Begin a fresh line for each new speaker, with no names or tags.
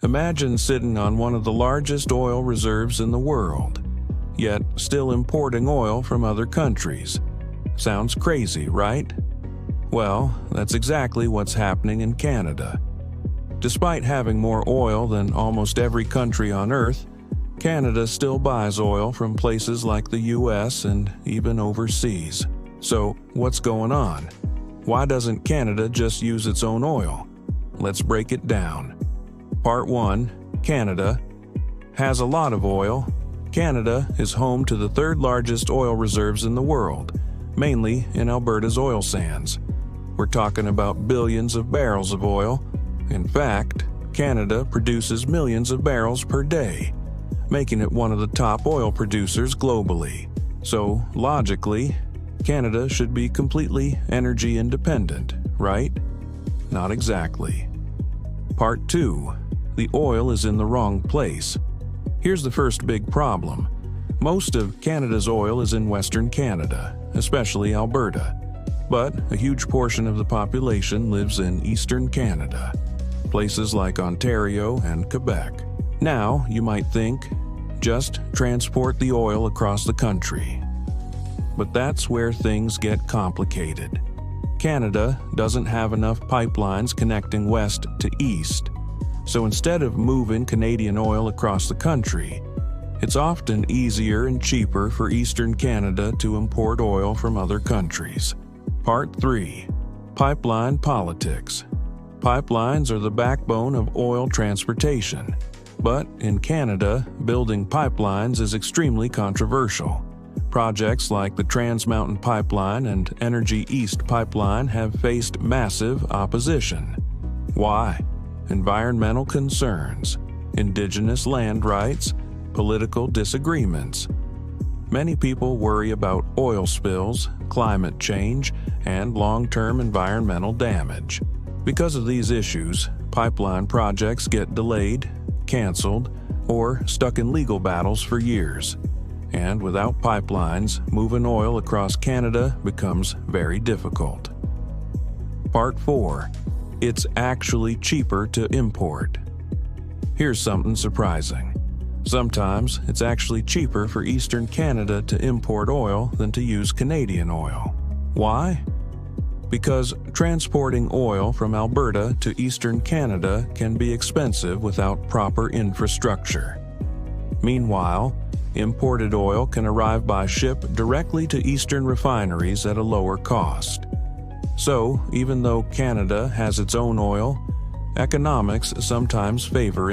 Imagine sitting on one of the largest oil reserves in the world, yet still importing oil from other countries. Sounds crazy, right? Well, that's exactly what's happening in Canada. Despite having more oil than almost every country on Earth, Canada still buys oil from places like the US and even overseas. So, what's going on? Why doesn't Canada just use its own oil? Let's break it down. Part 1. Canada has a lot of oil. Canada is home to the third largest oil reserves in the world, mainly in Alberta's oil sands. We're talking about billions of barrels of oil. In fact, Canada produces millions of barrels per day, making it one of the top oil producers globally. So, logically, Canada should be completely energy independent, right? Not exactly. Part 2. The oil is in the wrong place. Here's the first big problem. Most of Canada's oil is in Western Canada, especially Alberta. But a huge portion of the population lives in Eastern Canada, places like Ontario and Quebec. Now, you might think, just transport the oil across the country. But that's where things get complicated. Canada doesn't have enough pipelines connecting west to east. So instead of moving Canadian oil across the country, it's often easier and cheaper for Eastern Canada to import oil from other countries. Part 3. Pipeline politics. Pipelines are the backbone of oil transportation. But in Canada, building pipelines is extremely controversial. Projects like the Trans Mountain Pipeline and Energy East Pipeline have faced massive opposition. Why? Environmental concerns, indigenous land rights, political disagreements. Many people worry about oil spills, climate change, and long-term environmental damage. Because of these issues, pipeline projects get delayed, canceled, or stuck in legal battles for years. And without pipelines, moving oil across Canada becomes very difficult. Part 4. It's actually cheaper to import. Here's something surprising. Sometimes it's actually cheaper for Eastern Canada to import oil than to use Canadian oil. Why? Because transporting oil from Alberta to Eastern Canada can be expensive without proper infrastructure. Meanwhile, imported oil can arrive by ship directly to Eastern refineries at a lower cost. So, even though Canada has its own oil, economics sometimes favor